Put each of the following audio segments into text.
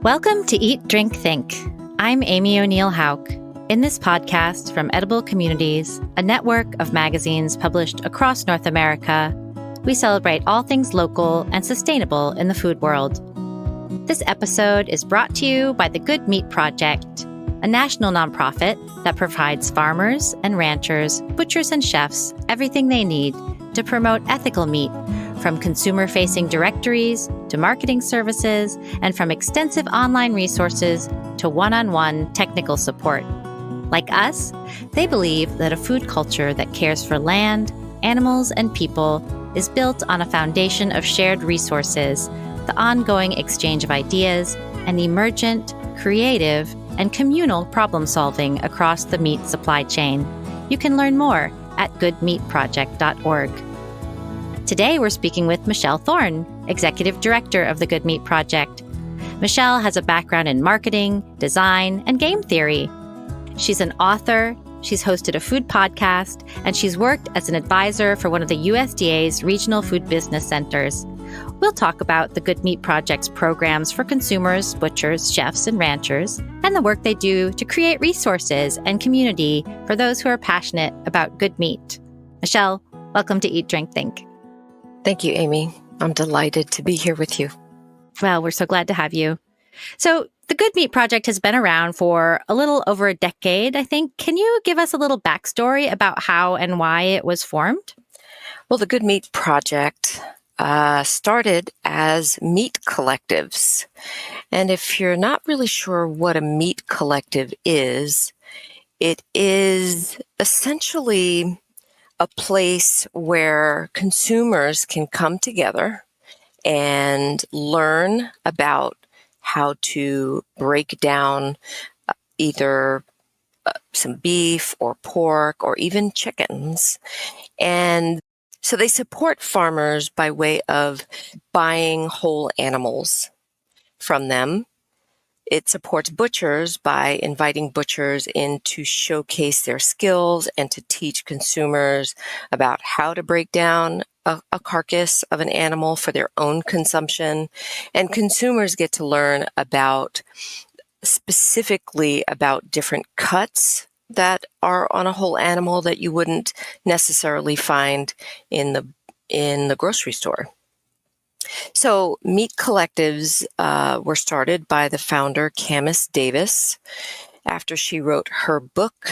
Welcome to Eat, Drink, Think. I'm Amy O'Neill Houck. In this podcast from Edible Communities, a network of magazines published across North America, we celebrate all things local and sustainable in the food world. This episode is brought to you by the Good Meat Project, a national nonprofit that provides farmers and ranchers, butchers and chefs everything they need to promote ethical meat, from consumer-facing directories to marketing services, and from extensive online resources to one-on-one technical support. Like us, they believe that a food culture that cares for land, animals, and people is built on a foundation of shared resources, the ongoing exchange of ideas, and emergent, creative, and communal problem-solving across the meat supply chain. You can learn more at goodmeatproject.org. Today, we're speaking with Michele Thorne, Executive Director of the Good Meat Project. Michele has a background in marketing, design, and game theory. She's an author, she's hosted a food podcast, and she's worked as an advisor for one of the USDA's regional food business centers. We'll talk about the Good Meat Project's programs for consumers, butchers, chefs, and ranchers, and the work they do to create resources and community for those who are passionate about good meat. Michele, welcome to Eat, Drink, Think. Thank you, Amy. I'm delighted to be here with you. Well, we're so glad to have you. So the Good Meat Project has been around for a little over a decade, I think. Can you give us a little backstory about how and why it was formed? Well, the Good Meat Project started as meat collectives. And if you're not really sure what a meat collective is, it is essentially a place where consumers can come together and learn about how to break down either some beef or pork or even chickens. And so they support farmers by way of buying whole animals from them. It supports butchers by inviting butchers in to showcase their skills and to teach consumers about how to break down a carcass of an animal for their own consumption. And consumers get to learn about specifically about different cuts that are on a whole animal that you wouldn't necessarily find in the grocery store. So meat collectives were started by the founder, Camis Davis, after she wrote her book,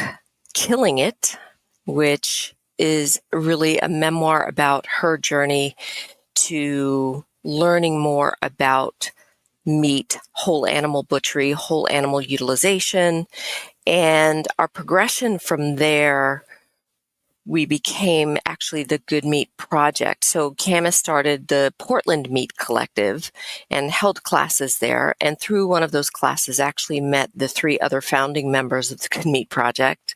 Killing It, which is really a memoir about her journey to learning more about meat, whole animal butchery, whole animal utilization. And our progression from there, we became actually the Good Meat Project. So Camis started the Portland Meat Collective and held classes there. And through one of those classes, actually met the three other founding members of the Good Meat Project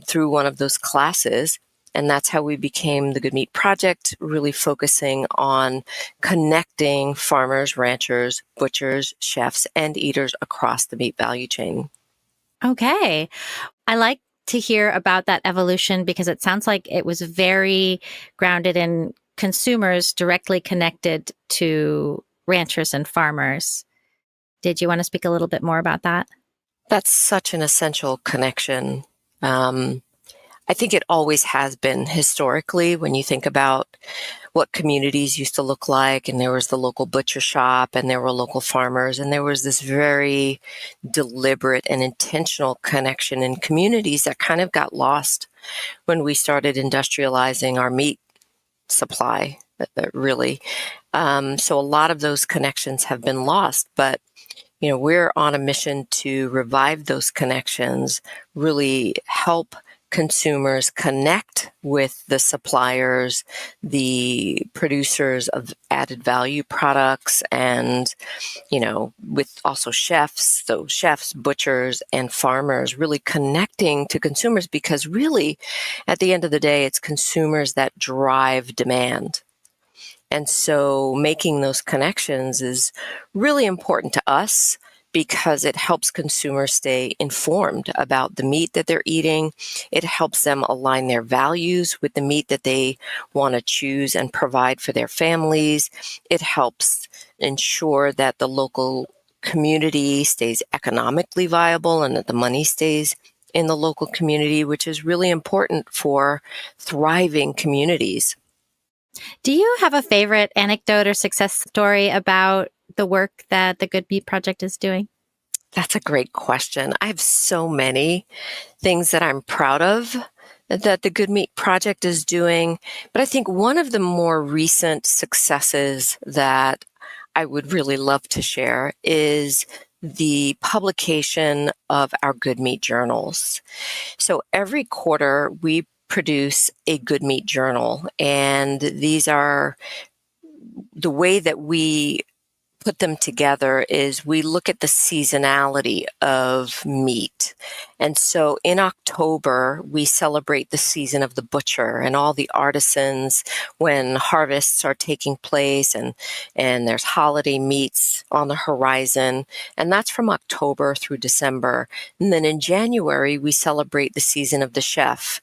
through one of those classes. And that's how we became the Good Meat Project, really focusing on connecting farmers, ranchers, butchers, chefs, and eaters across the meat value chain. Okay. I like to hear about that evolution because it sounds like it was very grounded in consumers directly connected to ranchers and farmers. Did you want to speak a little bit more about that? That's such an essential connection. I think it always has been historically when you think about what communities used to look like, and there was the local butcher shop and there were local farmers, and there was this very deliberate and intentional connection in communities that kind of got lost when we started industrializing our meat supply, really. So a lot of those connections have been lost, but we're on a mission to revive those connections, really help consumers connect with the suppliers, the producers of added value products, and, with also chefs, so chefs, butchers, and farmers really connecting to consumers, because really, at the end of the day, it's consumers that drive demand. And so making those connections is really important to us, because it helps consumers stay informed about the meat that they're eating. It helps them align their values with the meat that they want to choose and provide for their families. It helps ensure that the local community stays economically viable and that the money stays in the local community, which is really important for thriving communities. Do you have a favorite anecdote or success story about the work that the Good Meat Project is doing? That's a great question. I have so many things that I'm proud of that the Good Meat Project is doing. But I think one of the more recent successes that I would really love to share is the publication of our Good Meat journals. So every quarter we produce a Good Meat journal, and these are the way that we put them together is we look at the seasonality of meat. And so in October, we celebrate the season of the butcher and all the artisans when harvests are taking place and there's holiday meats on the horizon. And that's from October through December. And then in January, we celebrate the season of the chef,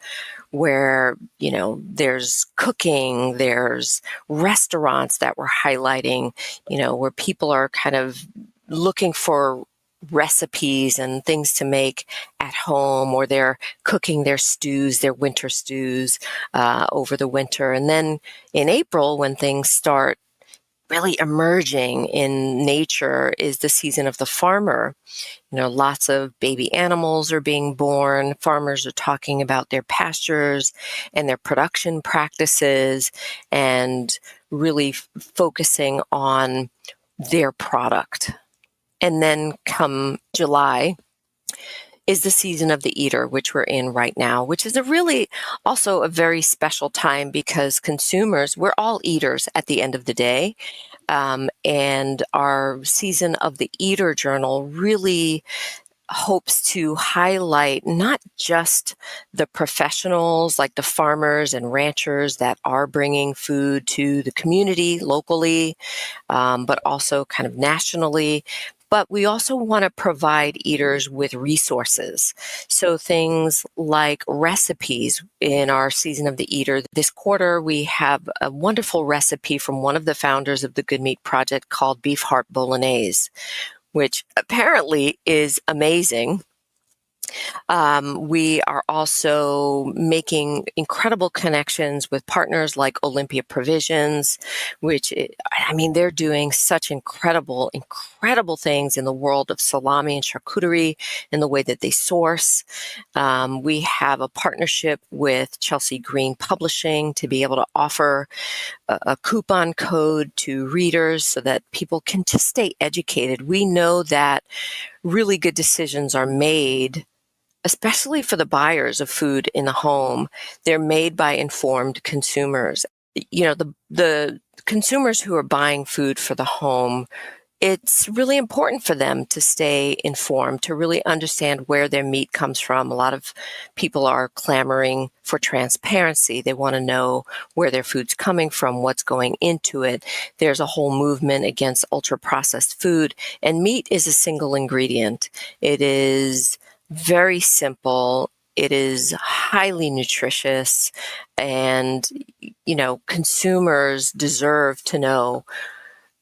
where, there's cooking, there's restaurants that we're highlighting, where people are kind of looking for recipes and things to make at home, or they're cooking their stews, their winter stews, over the winter. And then in April, when things start really emerging in nature, is the season of the farmer. Lots of baby animals are being born. Farmers are talking about their pastures and their production practices and really focusing on their product. And then come July is the season of the eater, which we're in right now, which is also a very special time because consumers, we're all eaters at the end of the day. And our season of the Eater Journal really hopes to highlight not just the professionals like the farmers and ranchers that are bringing food to the community locally, but also kind of nationally. But we also want to provide eaters with resources. So things like recipes in our Season of the Eater. This quarter, we have a wonderful recipe from one of the founders of the Good Meat Project called Beef Heart Bolognese, which apparently is amazing. We are also making incredible connections with partners like Olympia Provisions, which, they're doing such incredible things in the world of salami and charcuterie in the way that they source. We have a partnership with Chelsea Green Publishing to be able to offer a coupon code to readers so that people can just stay educated. We know that really good decisions are made, especially for the buyers of food in the home. They're made by informed consumers. The consumers who are buying food for the home, it's really important for them to stay informed, to really understand where their meat comes from. A lot of people are clamoring for transparency. They want to know where their food's coming from, what's going into it. There's a whole movement against ultra-processed food, and meat is a single ingredient. It is very simple. It is highly nutritious, and, consumers deserve to know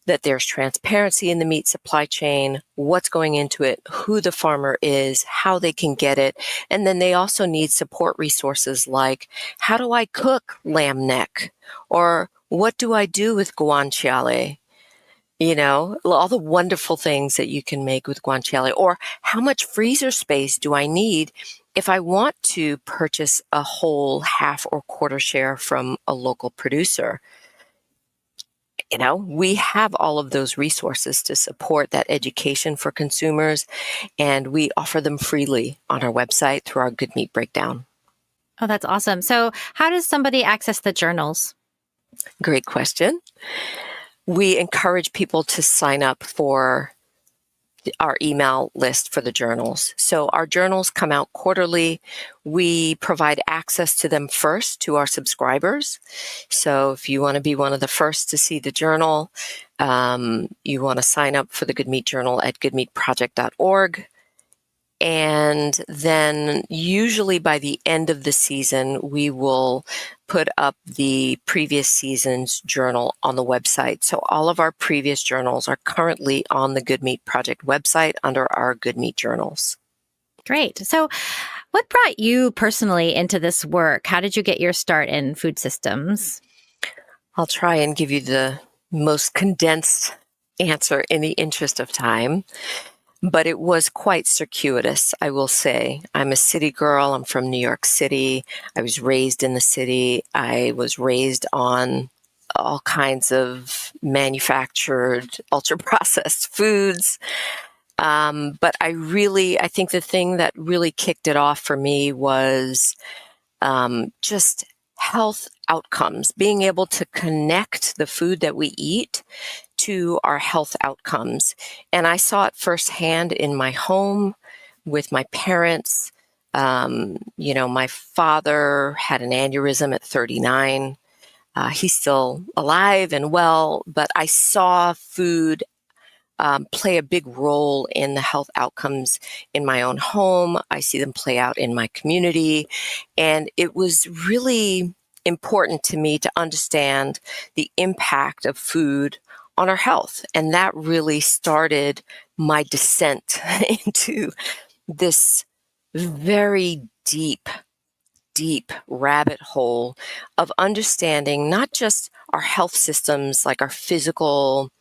that there's transparency in the meat supply chain, what's going into it, who the farmer is, how they can get it. And then they also need support resources like, how do I cook lamb neck? Or what do I do with guanciale? All the wonderful things that you can make with guanciale. Or how much freezer space do I need if I want to purchase a whole half or quarter share from a local producer? We have all of those resources to support that education for consumers, and we offer them freely on our website through our Good Meat Breakdown. Oh, that's awesome. So how does somebody access the journals? Great question. We encourage people to sign up for our email list for the journals. So our journals come out quarterly. We provide access to them first to our subscribers. So if you want to be one of the first to see the journal, you want to sign up for the Good Meat Journal at goodmeatproject.org. And then usually by the end of the season, we will put up the previous season's journal on the website. So all of our previous journals are currently on the Good Meat Project website under our Good Meat journals. Great. So what brought you personally into this work? How did you get your start in food systems? I'll try and give you the most condensed answer in the interest of time. But it was quite circuitous, I will say. I'm a city girl. I'm from New York City. I was raised in the city. I was raised on all kinds of manufactured, ultra-processed foods. But I think the thing that really kicked it off for me was just health outcomes, being able to connect the food that we eat to our health outcomes. And I saw it firsthand in my home with my parents. My father had an aneurysm at 39. He's still alive and well, but I saw food play a big role in the health outcomes in my own home. I see them play out in my community. And it was really important to me to understand the impact of food on our health. And that really started my descent into this very deep rabbit hole of understanding not just our health systems, like our physical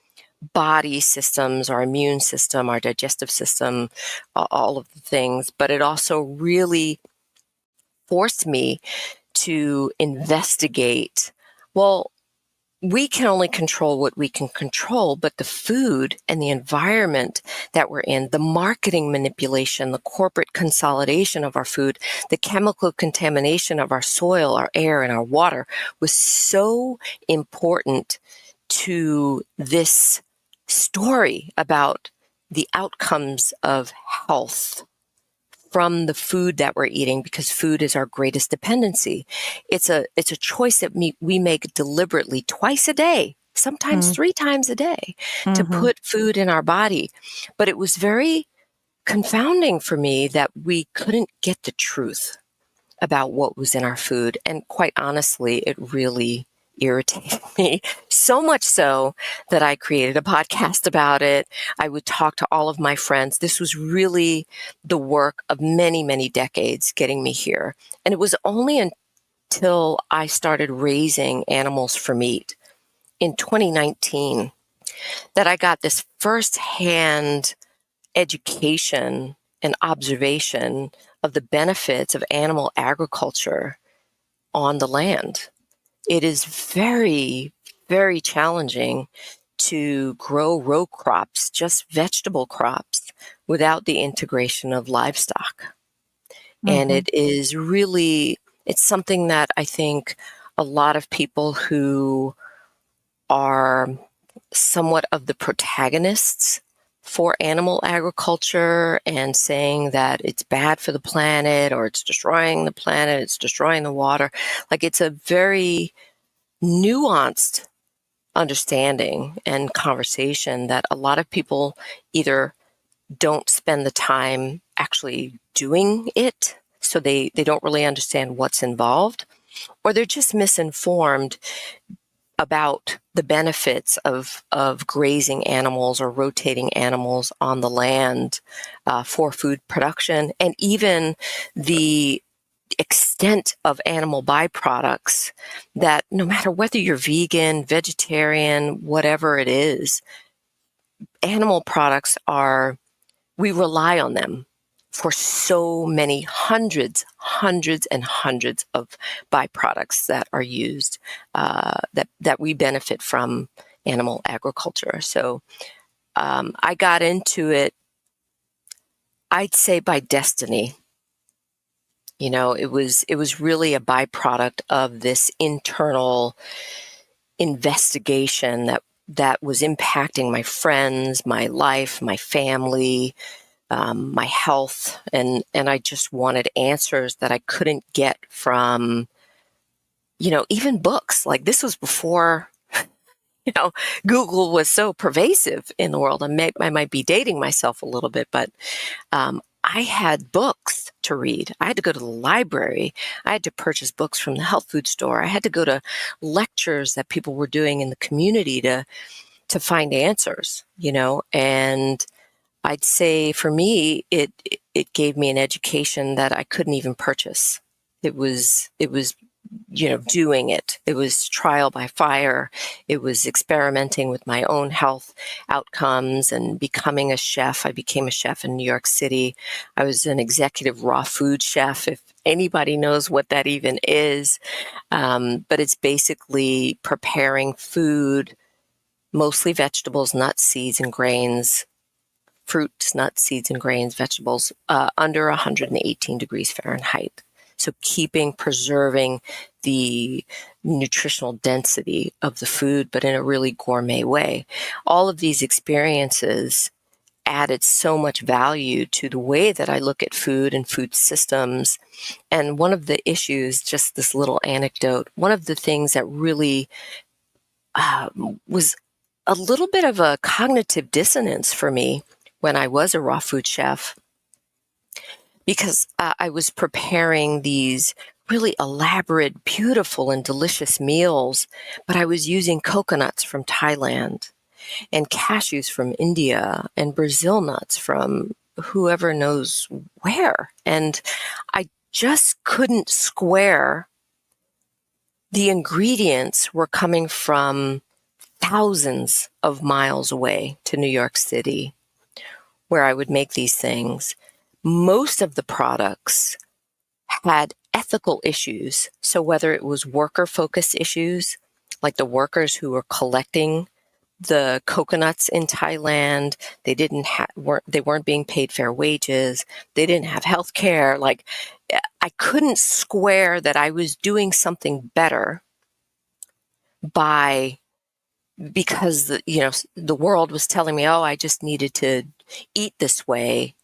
body systems, our immune system, our digestive system, all of the things, but it also really forced me to investigate, well, we can only control what we can control, but the food and the environment that we're in, the marketing manipulation, the corporate consolidation of our food, the chemical contamination of our soil, our air, and our water was so important to this story about the outcomes of health from the food that we're eating, because food is our greatest dependency. It's a choice that we make deliberately twice a day, sometimes 3 times a day, to put food in our body. But it was very confounding for me that we couldn't get the truth about what was in our food. And quite honestly, it really irritated me, so much so that I created a podcast about it. I would talk to all of my friends. This was really the work of many, many decades getting me here. And it was only until I started raising animals for meat in 2019 that I got this firsthand education and observation of the benefits of animal agriculture on the land. It is very, very challenging to grow row crops, just vegetable crops, without the integration of livestock. And it is really, it's something that I think a lot of people who are somewhat of the protagonists for animal agriculture and saying that it's bad for the planet, or it's destroying the planet, it's destroying the water. Like, it's a very nuanced understanding and conversation that a lot of people either don't spend the time actually doing it, so they don't really understand what's involved, or they're just misinformed about the benefits of grazing animals or rotating animals on the land for food production, and even the extent of animal byproducts that no matter whether you're vegan, vegetarian, whatever it is, animal products we rely on them for so many hundreds and hundreds of byproducts that are used, that we benefit from animal agriculture. So I got into it, I'd say, by destiny. It was really a byproduct of this internal investigation that was impacting my friends, my life, my family, my health, and I just wanted answers that I couldn't get from, even books. Like, this was before, Google was so pervasive in the world. I might be dating myself a little bit, but I had books to read. I had to go to the library. I had to purchase books from the health food store. I had to go to lectures that people were doing in the community to find answers, and I'd say for me, it gave me an education that I couldn't even purchase. It was doing it. It was trial by fire. It was experimenting with my own health outcomes and becoming a chef. I became a chef in New York City. I was an executive raw food chef, if anybody knows what that even is. But it's basically preparing food, mostly vegetables, nuts, seeds, and grains, fruits, nuts, seeds, and grains, vegetables, under 118 degrees Fahrenheit. So preserving the nutritional density of the food, but in a really gourmet way. All of these experiences added so much value to the way that I look at food and food systems. And one of the issues, just this little anecdote, one of the things that really was a little bit of a cognitive dissonance for me when I was a raw food chef, because I was preparing these really elaborate, beautiful, and delicious meals, but I was using coconuts from Thailand and cashews from India and Brazil nuts from whoever knows where. And I just couldn't square the ingredients were coming from thousands of miles away to New York City, where I would make these things. Most of the products had ethical issues. So whether it was worker-focused issues, like the workers who were collecting the coconuts in Thailand, they weren't being paid fair wages, they didn't have health care. Like, I couldn't square that I was doing something better because the world was telling me, oh, I just needed to eat this way,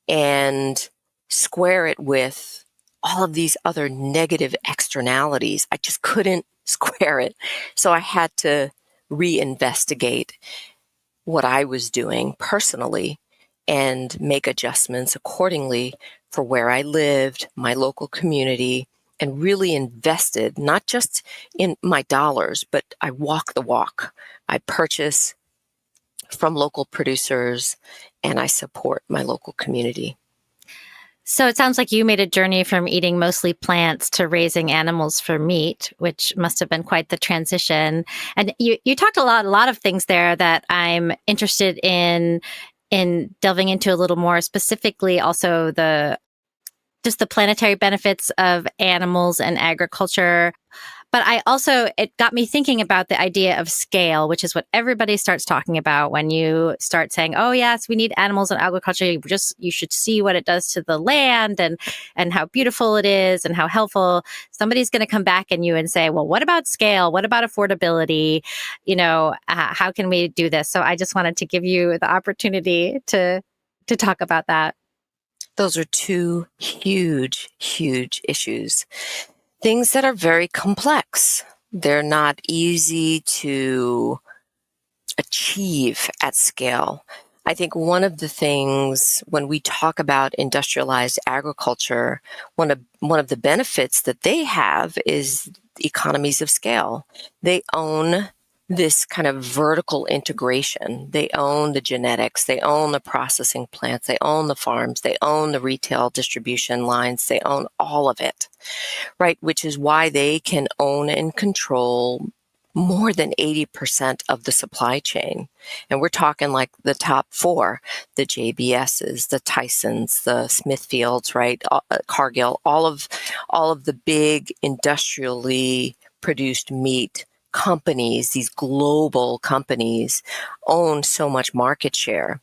and square it with all of these other negative externalities. I just couldn't square it. So I had to reinvestigate what I was doing personally and make adjustments accordingly for where I lived, my local community, and really invested not just in my dollars, but I walk the walk. I purchase from local producers and I support my local community. So it sounds like you made a journey from eating mostly plants to raising animals for meat, which must have been quite the transition. And you talked a lot of things there that I'm interested in delving into a little more, specifically also the planetary benefits of animals and agriculture. But it got me thinking about the idea of scale, which is what everybody starts talking about when you start saying, oh, yes, we need animals in agriculture. You should see what it does to the land and how beautiful it is and how helpful. Somebody's going to come back at you and say, well, what about scale? What about affordability? How can we do this? So I just wanted to give you the opportunity to talk about that. Those are two huge, huge issues. Things that are very complex. They're not easy to achieve at scale. I think one of the things when we talk about industrialized agriculture, one of the benefits that they have is economies of scale. They own this kind of vertical integration. They own the genetics, they own the processing plants, they own the farms, they own the retail distribution lines, they own all of it, right? Which is why they can own and control more than 80% of the supply chain. And we're talking like the top four, the JBSs, the Tysons, the Smithfields, right? Cargill, all of the big industrially produced meat companies, these global companies, own so much market share.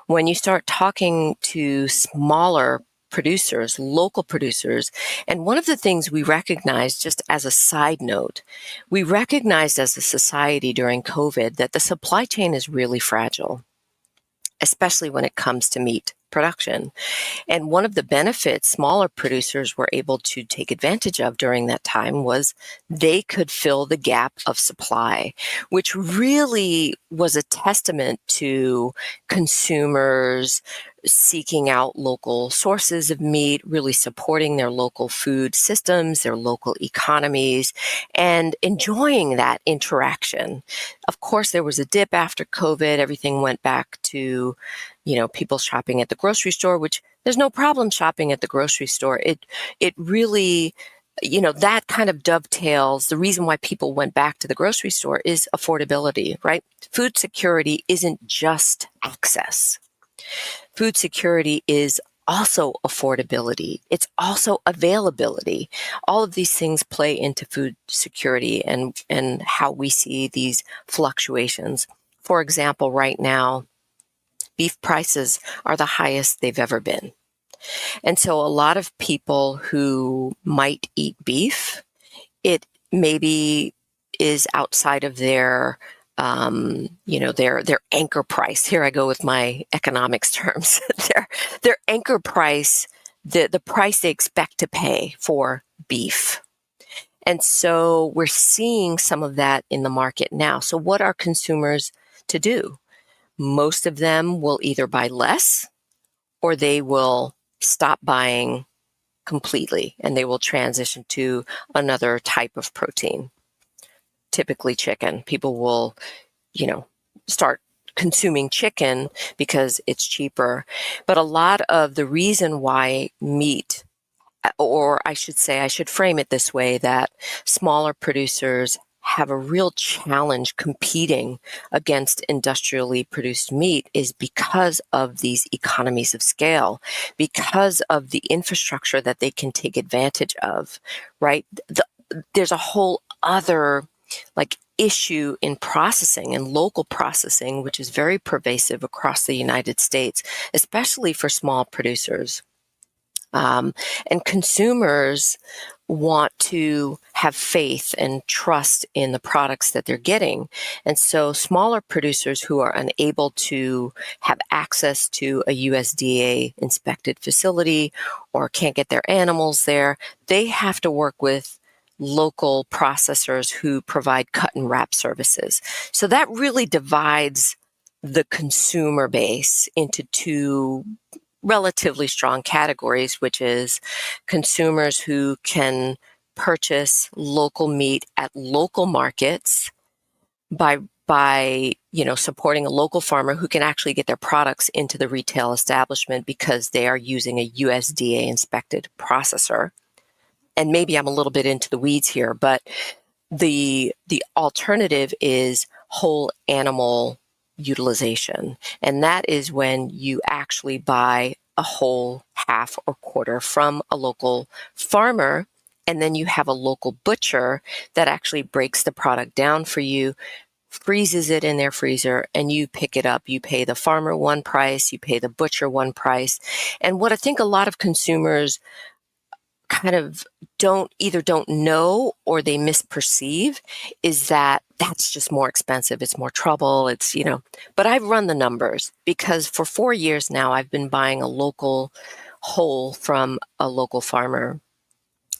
When you start talking to smaller producers, local producers, and one of the things we recognized, just as a side note, we recognized as a society during COVID that the supply chain is really fragile, especially when it comes to meat production. And one of the benefits smaller producers were able to take advantage of during that time was they could fill the gap of supply, which really was a testament to consumers seeking out local sources of meat, really supporting their local food systems, their local economies, and enjoying that interaction. Of course, there was a dip after COVID. Everything went back to, people shopping at the grocery store, which there's no problem shopping at the grocery store. It really, that kind of dovetails. The reason why people went back to the grocery store is affordability, right? Food security isn't just access. Food security is also affordability. It's also availability. All of these things play into food security and how we see these fluctuations. For example, right now, beef prices are the highest they've ever been. And so a lot of people who might eat beef, it maybe is outside of their their anchor price. Here I go with my economics terms. their anchor price, the price they expect to pay for beef. And so we're seeing some of that in the market now. So what are consumers to do? Most of them will either buy less or they will stop buying completely and they will transition to another type of protein. Typically chicken. People will, start consuming chicken because it's cheaper. But a lot of the reason why meat, or I should frame it this way, that smaller producers have a real challenge competing against industrially produced meat is because of these economies of scale, because of the infrastructure that they can take advantage of, right? There's a whole other issue in processing and local processing, which is very pervasive across the United States, especially for small producers. And consumers want to have faith and trust in the products that they're getting. And so smaller producers who are unable to have access to a USDA inspected facility or can't get their animals there, they have to work with local processors who provide cut and wrap services. So that really divides the consumer base into two relatively strong categories, which is consumers who can purchase local meat at local markets by supporting a local farmer who can actually get their products into the retail establishment because they are using a USDA inspected processor. And maybe I'm a little bit into the weeds here, but the alternative is whole animal utilization. And that is when you actually buy a whole half or quarter from a local farmer, and then you have a local butcher that actually breaks the product down for you, freezes it in their freezer, and you pick it up. You pay the farmer one price, you pay the butcher one price. And what I think a lot of consumers kind of don't know or they misperceive is that that's just more expensive. It's more trouble. But I've run the numbers because for 4 years now, I've been buying a local whole from a local farmer,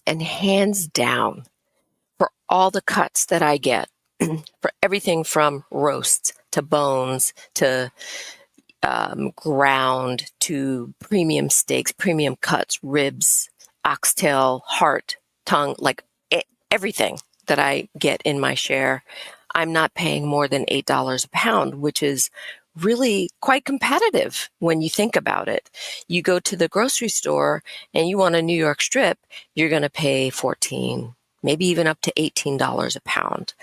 and hands down, for all the cuts that I get, for everything from roasts to bones to ground to premium steaks, premium cuts, ribs, oxtail, heart, tongue, everything that I get in my share, I'm not paying more than $8 a pound, which is really quite competitive when you think about it. You go to the grocery store and you want a New York strip, you're going to pay $14, maybe even up to $18 a pound.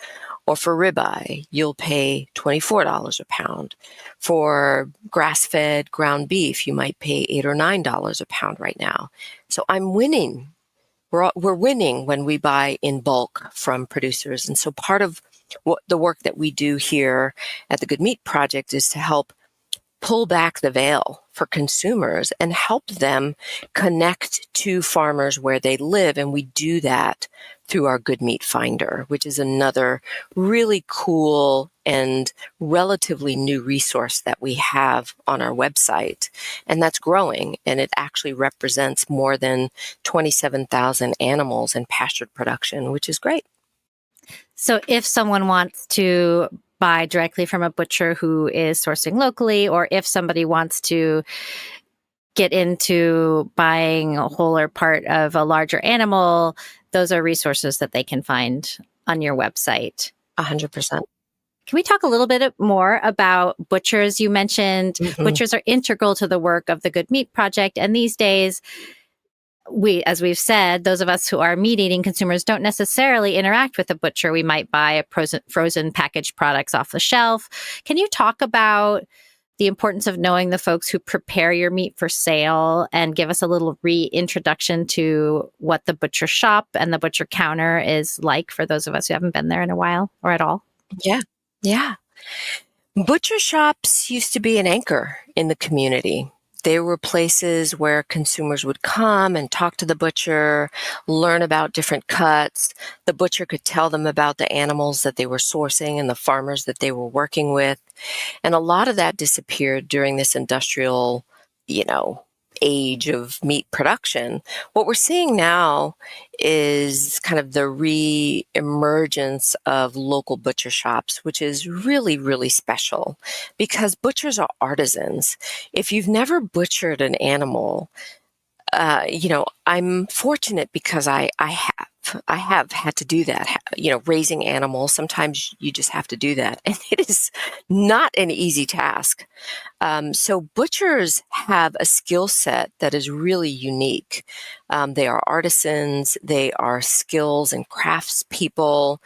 Or for ribeye, you'll pay $24 a pound. For grass-fed ground beef, you might pay $8 or $9 a pound right now. So I'm winning. We're winning when we buy in bulk from producers. And so part of the work that we do here at the Good Meat Project is to help pull back the veil for consumers and help them connect to farmers where they live. And we do that through our Good Meat Finder, which is another really cool and relatively new resource that we have on our website. And that's growing. And it actually represents more than 27,000 animals in pastured production, which is great. So if someone wants to buy directly from a butcher who is sourcing locally, or if somebody wants to get into buying a whole or part of a larger animal, those are resources that they can find on your website. 100%. Can we talk a little bit more about butchers? You mentioned butchers are integral to the work of the Good Meat Project. And these days, as we've said, those of us who are meat eating consumers don't necessarily interact with a butcher. We might buy a frozen packaged products off the shelf. Can you talk about the importance of knowing the folks who prepare your meat for sale and give us a little reintroduction to what the butcher shop and the butcher counter is like for those of us who haven't been there in a while or at all? Yeah. Yeah. Butcher shops used to be an anchor in the community. They were places where consumers would come and talk to the butcher, learn about different cuts. The butcher could tell them about the animals that they were sourcing and the farmers that they were working with. And a lot of that disappeared during this industrial, age of meat production. What we're seeing now is kind of the re-emergence of local butcher shops, which is really, really special because butchers are artisans. If you've never butchered an animal, I'm fortunate because I have had to do that. Raising animals, sometimes you just have to do that. And it is not an easy task. So butchers have a skill set that is really unique. They are artisans. They are skills and crafts people.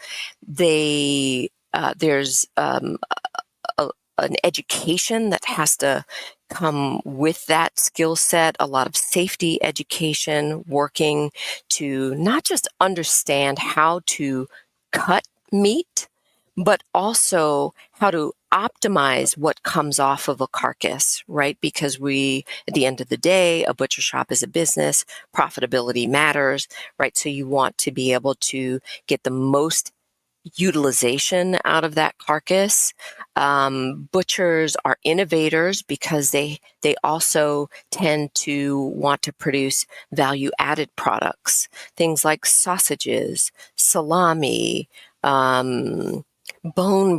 There's an education that has to come with that skill set, a lot of safety education, working to not just understand how to cut meat, but also how to optimize what comes off of a carcass, right? Because at the end of the day, a butcher shop is a business, profitability matters, right? So you want to be able to get the most utilization out of that carcass. Butchers are innovators because they also tend to want to produce value-added products, things like sausages, salami, bone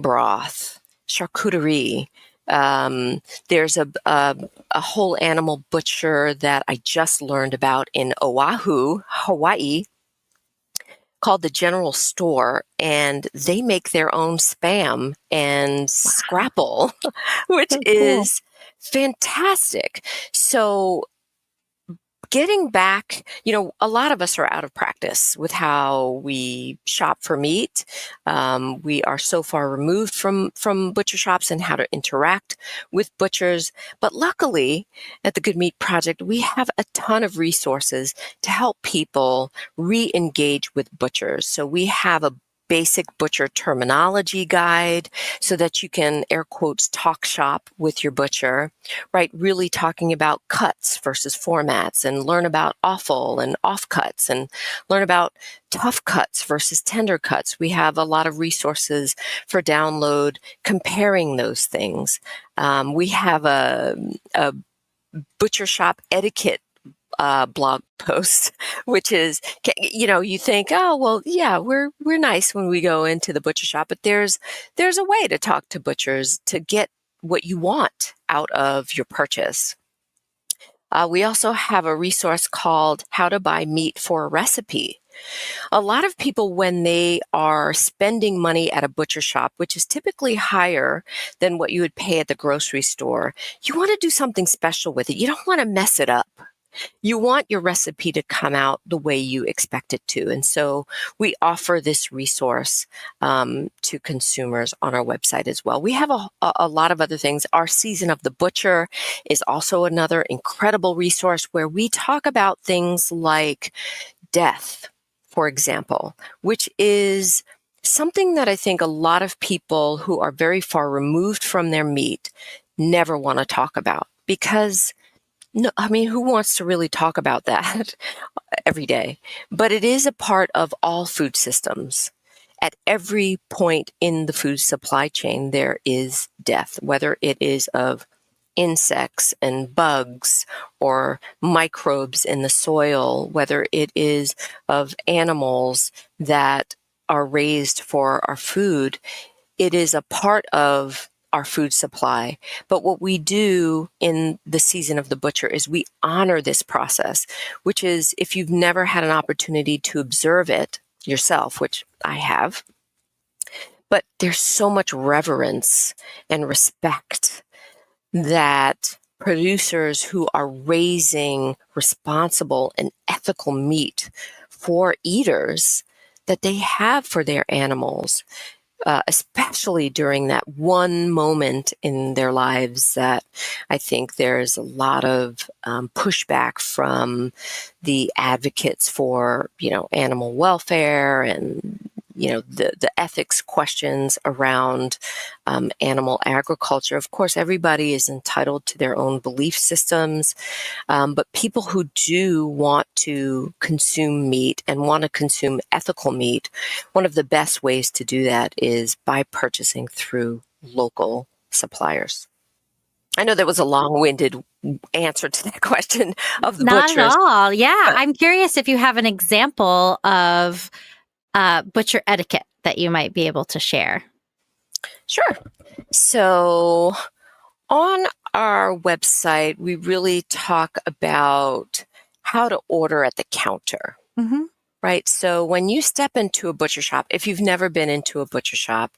broth, charcuterie. There's a whole animal butcher that I just learned about in Oahu, Hawaii, called the General Store, and they make their own Spam and scrapple, which is fantastic. So getting back, a lot of us are out of practice with how we shop for meat. We are so far removed from butcher shops and how to interact with butchers. But luckily, at the Good Meat Project, we have a ton of resources to help people re-engage with butchers. So we have a basic butcher terminology guide so that you can, air quotes, talk shop with your butcher, right? Really talking about cuts versus formats and learn about offal and offcuts and learn about tough cuts versus tender cuts. We have a lot of resources for download comparing those things. We have a butcher shop etiquette blog post, which is, you think, oh, well, yeah, we're nice when we go into the butcher shop, but there's a way to talk to butchers to get what you want out of your purchase. We also have a resource called How to Buy Meat for a Recipe. A lot of people, when they are spending money at a butcher shop, which is typically higher than what you would pay at the grocery store, you want to do something special with it. You don't want to mess it up. You want your recipe to come out the way you expect it to. And so we offer this resource to consumers on our website as well. We have a lot of other things. Our Season of the Butcher is also another incredible resource where we talk about things like death, for example, which is something that I think a lot of people who are very far removed from their meat never want to talk about because no, I mean, who wants to really talk about that every day? But it is a part of all food systems. At every point in the food supply chain, there is death, whether it is of insects and bugs or microbes in the soil, whether it is of animals that are raised for our food. It is a part of our food supply. But what we do in the season of the butcher is we honor this process, which is, if you've never had an opportunity to observe it yourself, which I have, but there's so much reverence and respect that producers who are raising responsible and ethical meat for eaters that they have for their animals, especially during that one moment in their lives that I think there's a lot of pushback from the advocates for, animal welfare and, the ethics questions around animal agriculture. Of course, everybody is entitled to their own belief systems, but people who do want to consume meat and want to consume ethical meat, one of the best ways to do that is by purchasing through local suppliers. I know that was a long-winded answer to that question of the Not butchers. at all. Yeah. I'm curious if you have an example of butcher etiquette that you might be able to share. Sure. So on our website, we really talk about how to order at the counter. Mm-hmm. Right. So when you step into a butcher shop, if you've never been into a butcher shop,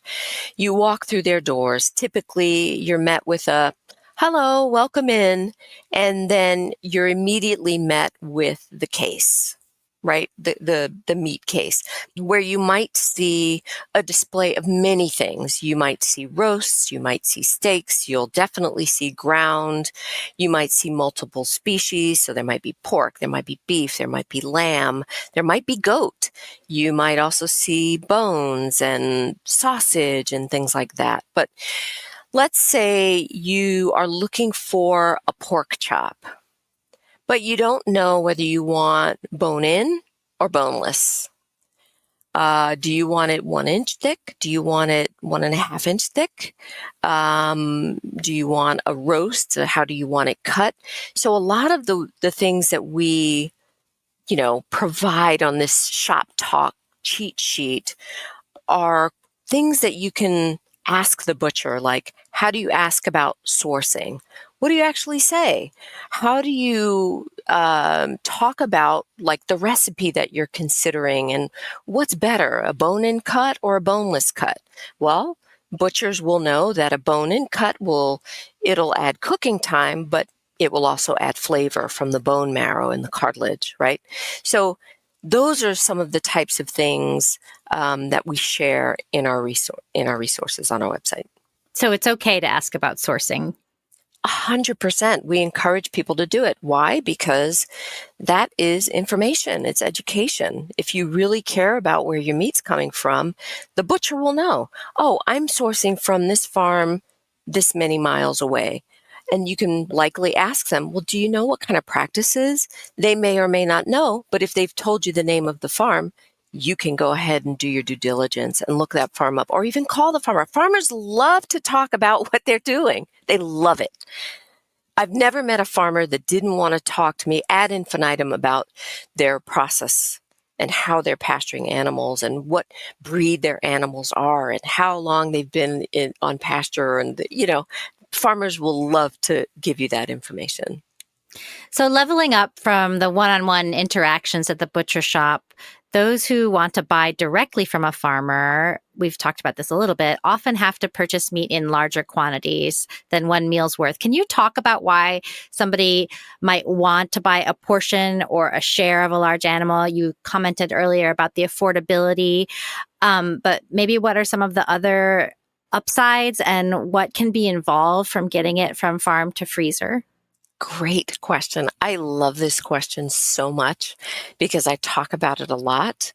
you walk through their doors. Typically, you're met with a hello, welcome in, and then you're immediately met with the case, right? The meat case, where you might see a display of many things. You might see roasts, you might see steaks, you'll definitely see ground, you might see multiple species. So there might be pork, there might be beef, there might be lamb, there might be goat. You might also see bones and sausage and things like that. But let's say you are looking for a pork chop, but you don't know whether you want bone-in or boneless. Do you want it 1 inch thick? Do you want it 1.5 inch thick? Do you want a roast? How do you want it cut? So a lot of the things that we, provide on this shop talk cheat sheet are things that you can ask the butcher, like, how do you ask about sourcing? What do you actually say? How do you talk about, like, the recipe that you're considering and what's better, a bone-in cut or a boneless cut? Well, butchers will know that a bone-in cut it'll add cooking time, but it will also add flavor from the bone marrow and the cartilage, right? So those are some of the types of things that we share in our resources on our website. So it's okay to ask about sourcing. 100%. We encourage people to do it. Why? Because that is information. It's education. If you really care about where your meat's coming from, the butcher will know, oh, I'm sourcing from this farm this many miles away. And you can likely ask them, well, do you know what kind of practices? They may or may not know, but if they've told you the name of the farm, you can go ahead and do your due diligence and look that farm up, or even call the farmer. Farmers love to talk about what they're doing. They love it. I've never met a farmer that didn't want to talk to me ad infinitum about their process and how they're pasturing animals and what breed their animals are and how long they've been on pasture. And, farmers will love to give you that information. So leveling up from the one-on-one interactions at the butcher shop, those who want to buy directly from a farmer, we've talked about this a little bit, often have to purchase meat in larger quantities than one meal's worth. Can you talk about why somebody might want to buy a portion or a share of a large animal? You commented earlier about the affordability, but maybe what are some of the other upsides and what can be involved from getting it from farm to freezer? Great question. I love this question so much because I talk about it a lot.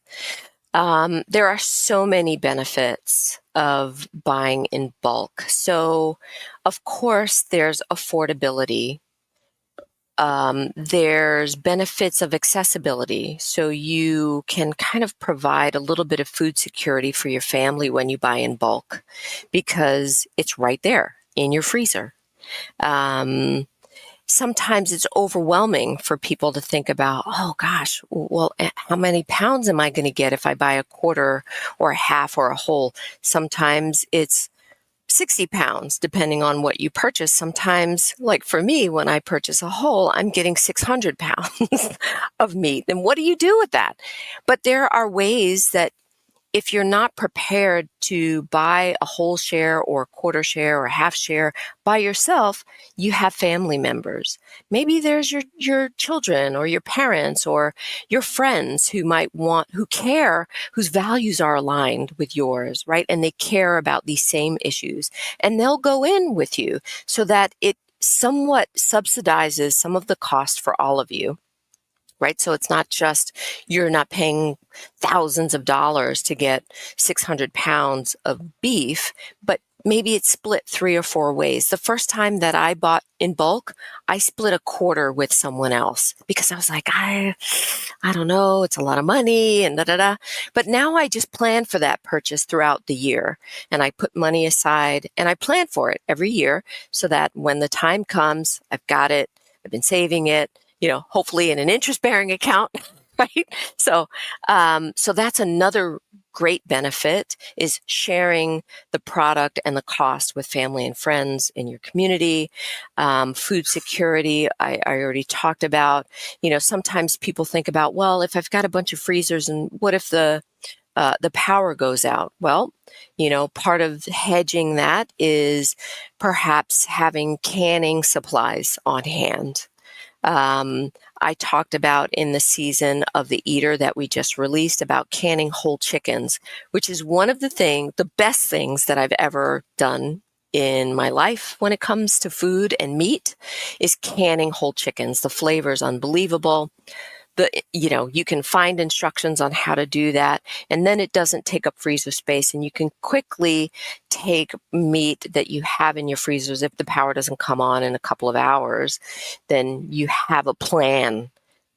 There are so many benefits of buying in bulk. So, of course, there's affordability. There's benefits of accessibility. So you can kind of provide a little bit of food security for your family when you buy in bulk because it's right there in your freezer. Sometimes it's overwhelming for people to think about, oh gosh, well, how many pounds am I going to get if I buy a quarter or a half or a whole? Sometimes it's 60 pounds, depending on what you purchase. Sometimes, like for me, when I purchase a whole, I'm getting 600 pounds of meat. And what do you do with that? But there are ways that if you're not prepared to buy a whole share or a quarter share or a half share by yourself, you have family members. Maybe there's your children or your parents or your friends who might want, who care, whose values are aligned with yours, right? And they care about these same issues. And they'll go in with you so that it somewhat subsidizes some of the cost for all of you. Right. So it's not just you're not paying thousands of dollars to get 600 pounds of beef, but maybe it's split 3 or 4 ways. The first time that I bought in bulk, I split a quarter with someone else because I was like, I don't know, it's a lot of money and da da da. But now I just plan for that purchase throughout the year, and I put money aside and I plan for it every year so that when the time comes, I've got it. I've been saving it, hopefully in an interest-bearing account, right? So that's another great benefit, is sharing the product and the cost with family and friends in your community. Food security, I already talked about. Sometimes people think about, well, if I've got a bunch of freezers, and what if the power goes out? Well, part of hedging that is perhaps having canning supplies on hand. I talked about in the season of The Eater that we just released about canning whole chickens, which is one of the best things that I've ever done in my life when it comes to food and meat, is canning whole chickens. The flavor is unbelievable. You can find instructions on how to do that, and then it doesn't take up freezer space, and you can quickly take meat that you have in your freezers. If the power doesn't come on in a couple of hours, then you have a plan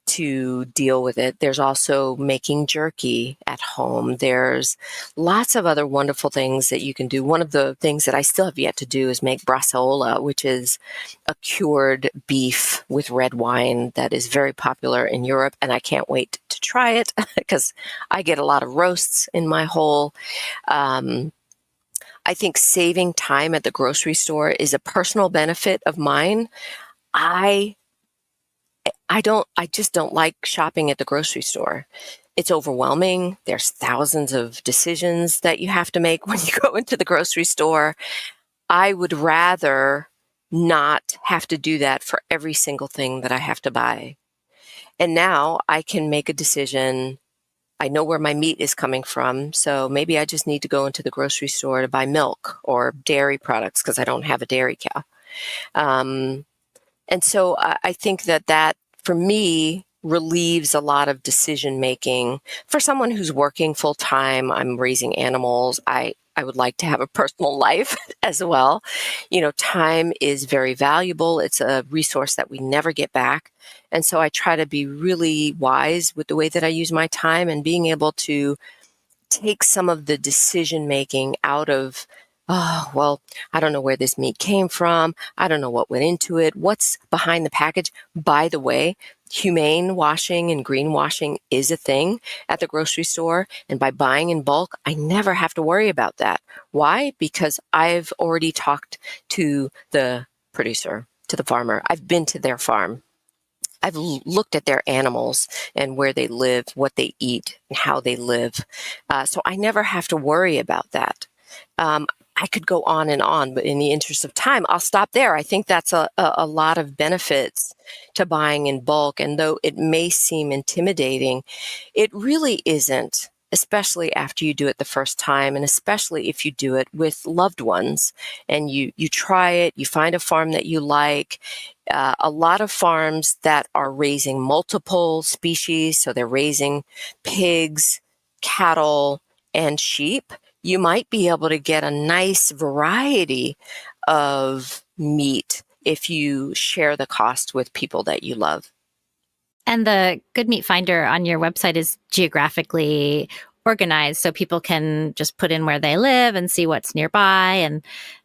to deal with it. There's also making jerky at home. There's lots of other wonderful things that you can do. One of the things that I still have yet to do is make braseola, which is a cured beef with red wine that is very popular in Europe. And I can't wait to try it because I get a lot of roasts in my whole. I think saving time at the grocery store is a personal benefit of mine. I just don't like shopping at the grocery store. It's overwhelming. There's thousands of decisions that you have to make when you go into the grocery store. I would rather not have to do that for every single thing that I have to buy. And now I can make a decision. I know where my meat is coming from, so maybe I just need to go into the grocery store to buy milk or dairy products because I don't have a dairy cow. And so I think that for me relieves a lot of decision making. For someone who's working full time, I'm raising animals. I would like to have a personal life as well. Time is very valuable. It's a resource that we never get back. And so I try to be really wise with the way that I use my time, and being able to take some of the decision making out of, oh, well, I don't know where this meat came from. I don't know what went into it. What's behind the package? By the way, humane washing and greenwashing is a thing at the grocery store. And by buying in bulk, I never have to worry about that. Why? Because I've already talked to the producer, to the farmer. I've been to their farm. I've looked at their animals and where they live, what they eat, and how they live. So I never have to worry about that. I could go on and on, but in the interest of time, I'll stop there. I think that's a lot of benefits to buying in bulk. And though it may seem intimidating, it really isn't, especially after you do it the first time, and especially if you do it with loved ones and you try it, you find a farm that you like. A lot of farms that are raising multiple species, so they're raising pigs, cattle, and sheep, you might be able to get a nice variety of meat if you share the cost with people that you love. And the Good Meat Finder on your website is geographically organized, so people can just put in where they live and see what's nearby, and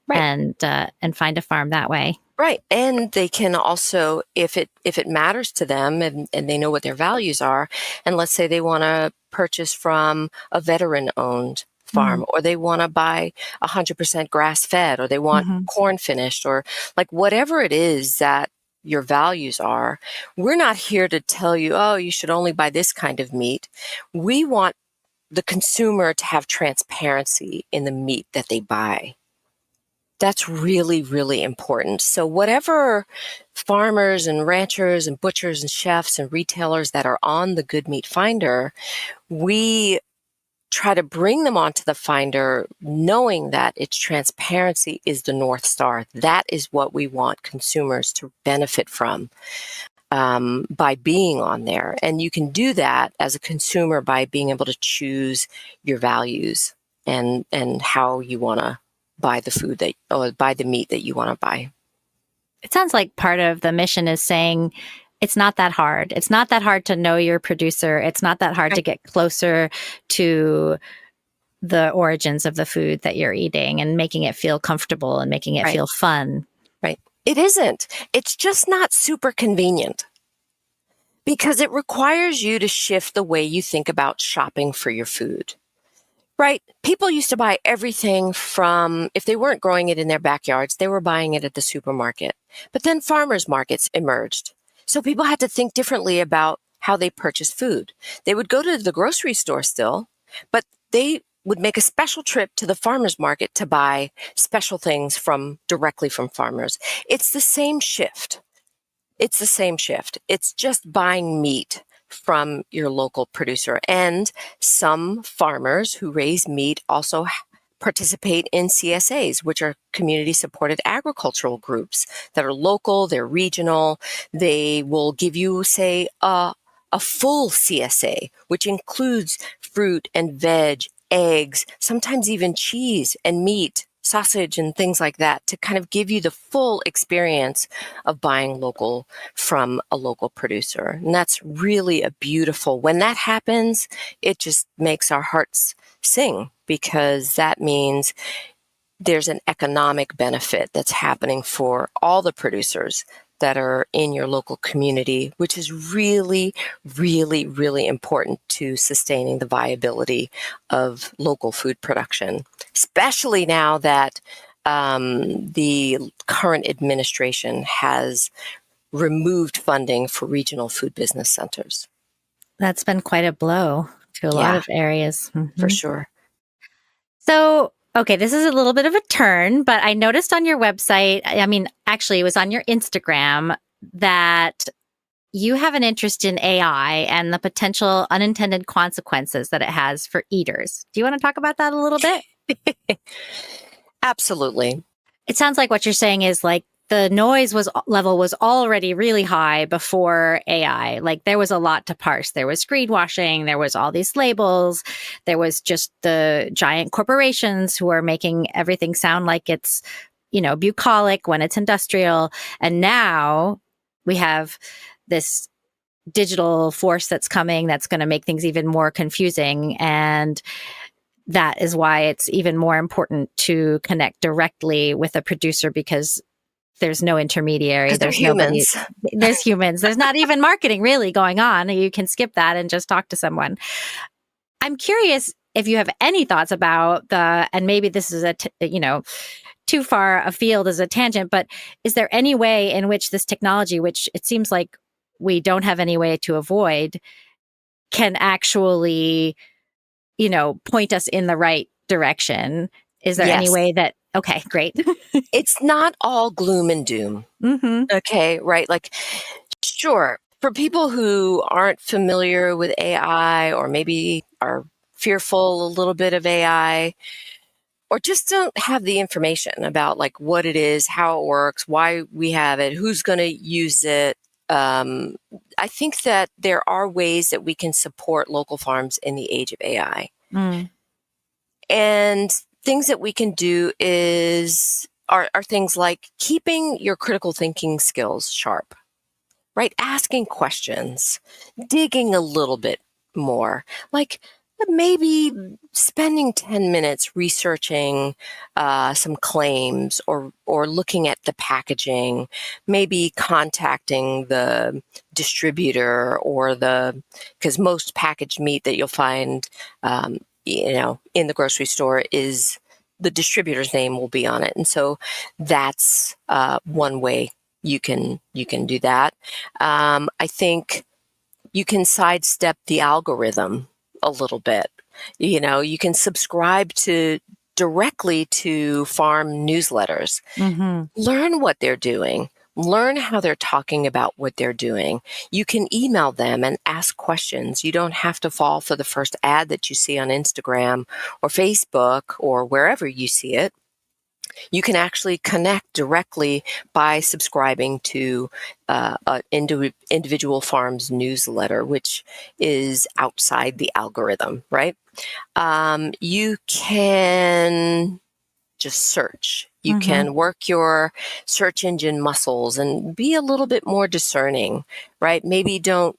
find a farm that way. Right. And they can also, if it matters to them and they know what their values are, and let's say they want to purchase from a veteran-owned farm, or they want to buy 100% grass fed, or they want corn finished, or like whatever it is that your values are. We're not here to tell you, oh, you should only buy this kind of meat. We want the consumer to have transparency in the meat that they buy. That's really, really important. So whatever farmers and ranchers and butchers and chefs and retailers that are on the Good Meat Finder, we try to bring them onto the Finder knowing that its transparency is the North Star. That is what we want consumers to benefit from by being on there. And you can do that as a consumer by being able to choose your values and how you want to buy the food or buy the meat that you want to buy. It sounds like part of the mission is saying it's not that hard. It's not that hard to know your producer. It's not that hard to get closer to the origins of the food that you're eating and making it feel comfortable and making it feel fun. Right. It isn't. It's just not super convenient because it requires you to shift the way you think about shopping for your food. Right. People used to buy everything from, if they weren't growing it in their backyards, they were buying it at the supermarket. But then farmers markets emerged. So people had to think differently about how they purchased food. They would go to the grocery store still, but they would make a special trip to the farmers market to buy special things directly from farmers. It's the same shift. It's the same shift. It's just buying meat from your local producer. And some farmers who raise meat also participate in CSAs, which are community supported agricultural groups that are local, they're regional. They will give you, say, a full CSA, which includes fruit and veg, eggs, sometimes even cheese and meat, sausage and things like that, to kind of give you the full experience of buying local from a local producer. And that's really a beautiful, when that happens, it just makes our hearts sing, because that means there's an economic benefit that's happening for all the producers that are in your local community, which is really, really, really important to sustaining the viability of local food production, especially now that the current administration has removed funding for regional food business centers. That's been quite a blow to a lot of areas. For sure. So, okay, this is a little bit of a turn, but I noticed on your website, I mean, actually, it was on your Instagram, that you have an interest in AI and the potential unintended consequences that it has for eaters. Do you want to talk about that a little bit? Absolutely. It sounds like what you're saying is like the noise level was already really high before AI. Like there was a lot to parse. There was greenwashing. There was all these labels. There was just the giant corporations who are making everything sound like it's, bucolic when it's industrial. And now we have this digital force that's coming that's going to make things even more confusing. And that is why it's even more important to connect directly with a producer, because there's no intermediary. There's humans. There's humans. There's not even marketing really going on. You can skip that and just talk to someone. I'm curious if you have any thoughts about and maybe this is too far afield as a tangent, but is there any way in which this technology, which it seems like we don't have any way to avoid, can actually, point us in the right direction? Is there any way that, okay, great. It's not all gloom and doom. Mm-hmm. Okay, right? Like, sure, for people who aren't familiar with AI or maybe are fearful a little bit of AI, or just don't have the information about like what it is, how it works, why we have it, who's going to use it. I think that there are ways that we can support local farms in the age of AI. Mm. And things that we can do are things like keeping your critical thinking skills sharp, right? Asking questions, digging a little bit more, like maybe spending 10 minutes researching some claims or looking at the packaging, maybe contacting the distributor or because most packaged meat that you'll find in the grocery store is the distributor's name will be on it. And so that's one way you can do that. I think you can sidestep the algorithm a little bit. You can subscribe directly to farm newsletters. Mm-hmm. Learn what they're doing. Learn how they're talking about what they're doing. You can email them and ask questions. You don't have to fall for the first ad that you see on Instagram or Facebook or wherever you see it. You can actually connect directly by subscribing to an individual farm's newsletter, which is outside the algorithm, right? You can just search. You can work your search engine muscles and be a little bit more discerning, right? Maybe don't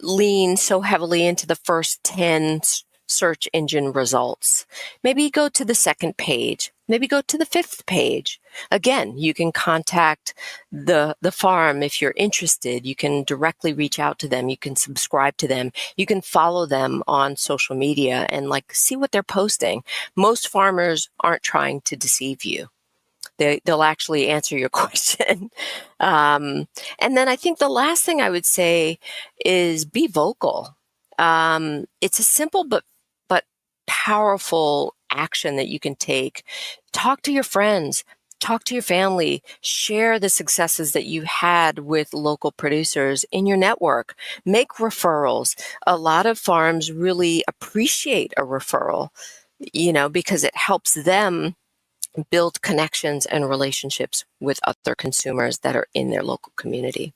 lean so heavily into the first 10 search engine results. Maybe go to the second page. Maybe go to the fifth page. Again, you can contact the farm if you're interested. You can directly reach out to them. You can subscribe to them. You can follow them on social media and see what they're posting. Most farmers aren't trying to deceive you. They'll actually answer your question. And then I think the last thing I would say is be vocal. It's a simple but powerful action that you can take. Talk to your friends, talk to your family, share the successes that you had with local producers in your network, make referrals. A lot of farms really appreciate a referral, because it helps them build connections and relationships with other consumers that are in their local community.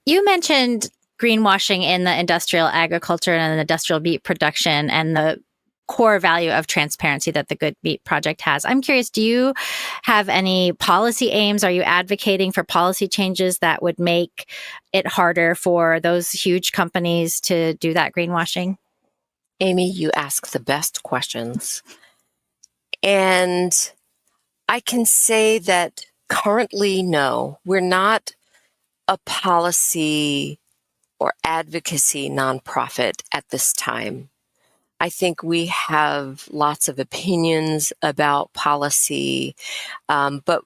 You mentioned greenwashing in the industrial agriculture and the industrial beet production and the core value of transparency that the Good Beet Project has. I'm curious, do you have any policy aims? Are you advocating for policy changes that would make it harder for those huge companies to do that greenwashing? Amy, you ask the best questions. And I can say that currently, no, we're not a policy or advocacy nonprofit at this time. I think we have lots of opinions about policy, but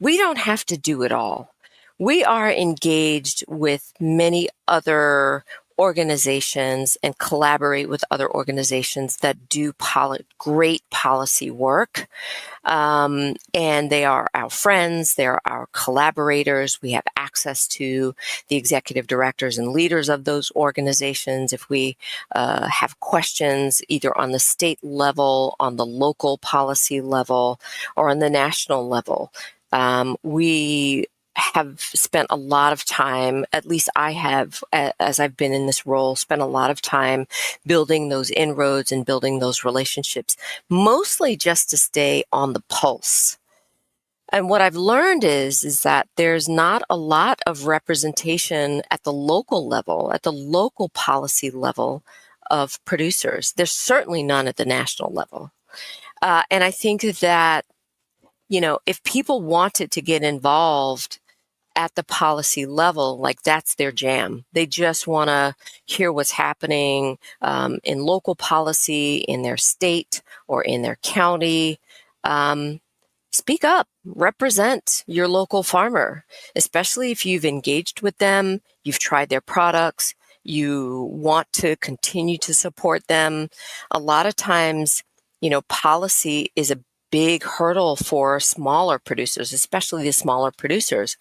we don't have to do it all. We are engaged with many other organizations and collaborate with other organizations that do great policy work. And they are our friends, they're our collaborators. We have access to the executive directors and leaders of those organizations. If we have questions either on the state level, on the local policy level, or on the national level, we have spent a lot of time, at least I have, as I've been in this role, spent a lot of time building those inroads and building those relationships, mostly just to stay on the pulse. And what I've learned is that there's not a lot of representation at the local level, at the local policy level of producers. There's certainly none at the national level. And I think that if people wanted to get involved at the policy level, that's their jam. They just want to hear what's happening in local policy, in their state or in their county. Speak up, represent your local farmer, especially if you've engaged with them, you've tried their products, you want to continue to support them. A lot of times, policy is a big hurdle for smaller producers, especially the smaller producers,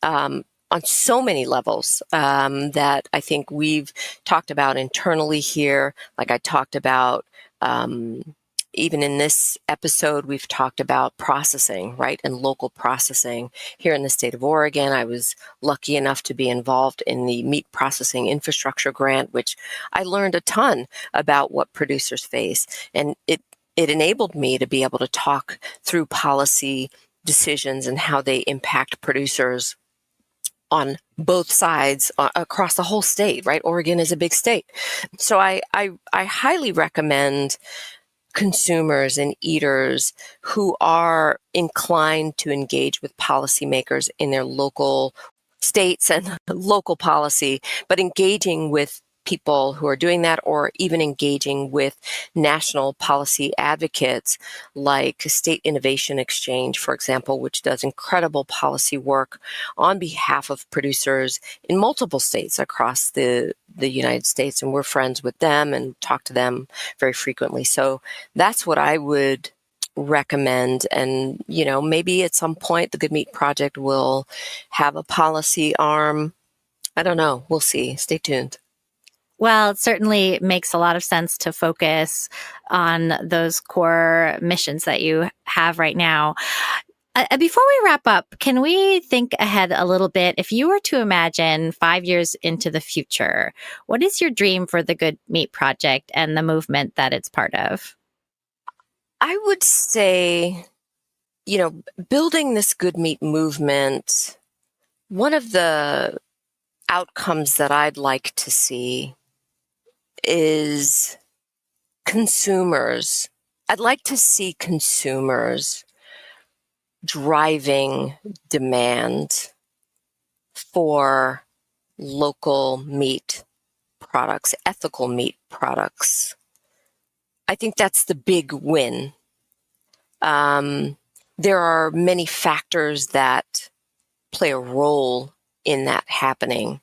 on so many levels that I think we've talked about internally here. Like I talked about, even in this episode, we've talked about processing, right? And local processing. Here in the state of Oregon, I was lucky enough to be involved in the meat processing infrastructure grant, which I learned a ton about what producers face. And it enabled me to be able to talk through policy decisions and how they impact producers on both sides across the whole state, right? Oregon is a big state. So I highly recommend consumers and eaters who are inclined to engage with policymakers in their local states and local policy, but engaging with people who are doing that, or even engaging with national policy advocates like State Innovation Exchange, for example, which does incredible policy work on behalf of producers in multiple states across the United States. And we're friends with them and talk to them very frequently. So that's what I would recommend. And, maybe at some point the Good Meat Project will have a policy arm. I don't know. We'll see. Stay tuned. Well, it certainly makes a lot of sense to focus on those core missions that you have right now. Before we wrap up, can we think ahead a little bit? If you were to imagine 5 years into the future, what is your dream for the Good Meat Project and the movement that it's part of? I would say, building this Good Meat movement, one of the outcomes that I'd like to see is consumers. I'd like to see consumers driving demand for local meat products, ethical meat products. I think that's the big win. There are many factors that play a role in that happening.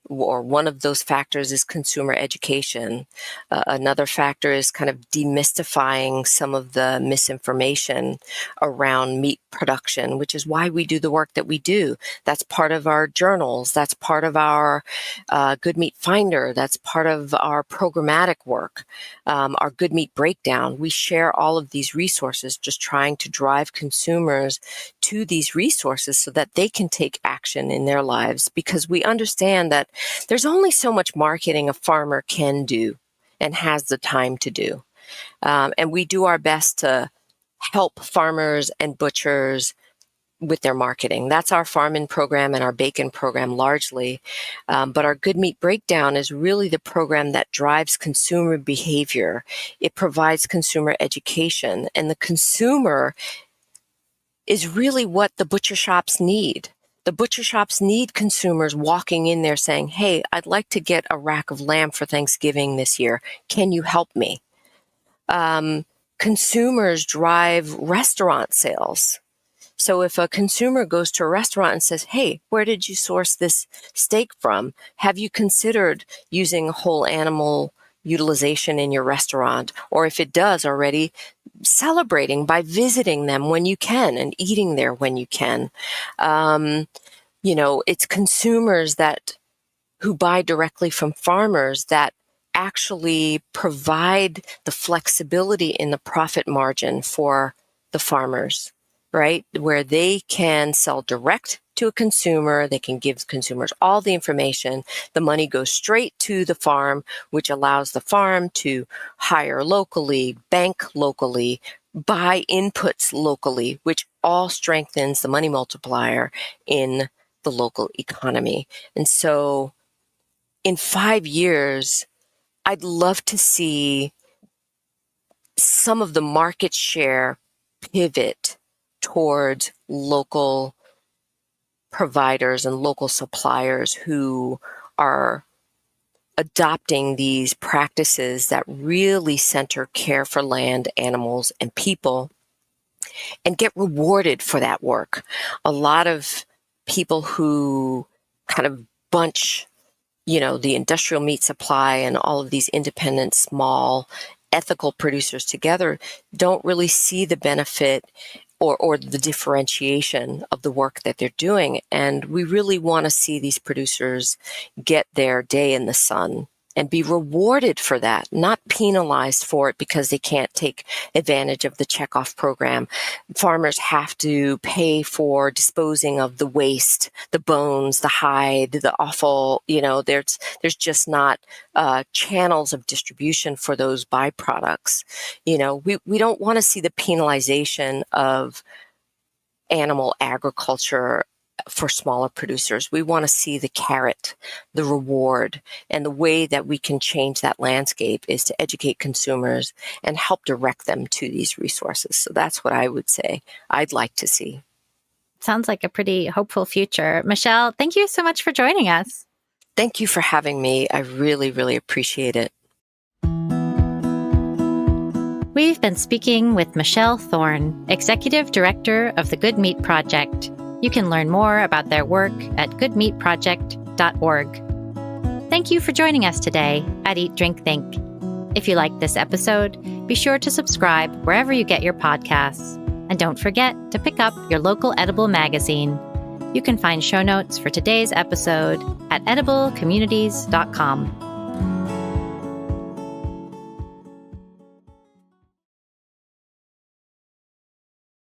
One of those factors is consumer education. Another factor is kind of demystifying some of the misinformation around meat production, which is why we do the work that we do. That's part of our journals. That's part of our Good Meat Finder. That's part of our programmatic work, our Good Meat Breakdown. We share all of these resources, just trying to drive consumers to these resources so that they can take action in their lives, because we understand that there's only so much marketing a farmer can do and has the time to do. And we do our best to help farmers and butchers with their marketing. That's our farm-in program and our bacon program largely. But our Good Meat Breakdown is really the program that drives consumer behavior. It provides consumer education, and the consumer is really what the butcher shops need. The butcher shops need consumers walking in there saying, hey, I'd like to get a rack of lamb for Thanksgiving this year. Can you help me? Consumers drive restaurant sales. So if a consumer goes to a restaurant and says, hey, where did you source this steak from? Have you considered using whole animal utilization in your restaurant? Or if it does already, celebrating by visiting them when you can and eating there when you can. It's consumers who buy directly from farmers that actually provide the flexibility in the profit margin for the farmers, right? Where they can sell direct to a consumer, they can give consumers all the information. The money goes straight to the farm, which allows the farm to hire locally, bank locally, buy inputs locally, which all strengthens the money multiplier in the local economy. And so in 5 years, I'd love to see some of the market share pivot towards local providers and local suppliers who are adopting these practices that really center care for land, animals, and people, and get rewarded for that work. A lot of people who kind of bunch, the industrial meat supply and all of these independent, small, ethical producers together don't really see the benefit or the differentiation of the work that they're doing. And we really want to see these producers get their day in the sun and be rewarded for that, not penalized for it because they can't take advantage of the checkoff program. Farmers have to pay for disposing of the waste, the bones, the hide, the offal. There's just not channels of distribution for those byproducts. We don't want to see the penalization of animal agriculture for smaller producers. We want to see the carrot, the reward, and the way that we can change that landscape is to educate consumers and help direct them to these resources. So that's what I would say I'd like to see. Sounds like a pretty hopeful future. Michele, thank you so much for joining us. Thank you for having me. I really, really appreciate it. We've been speaking with Michele Thorne, Executive Director of the Good Meat Project. You can learn more about their work at goodmeatproject.org. Thank you for joining us today at Eat, Drink, Think. If you liked this episode, be sure to subscribe wherever you get your podcasts. And don't forget to pick up your local edible magazine. You can find show notes for today's episode at ediblecommunities.com.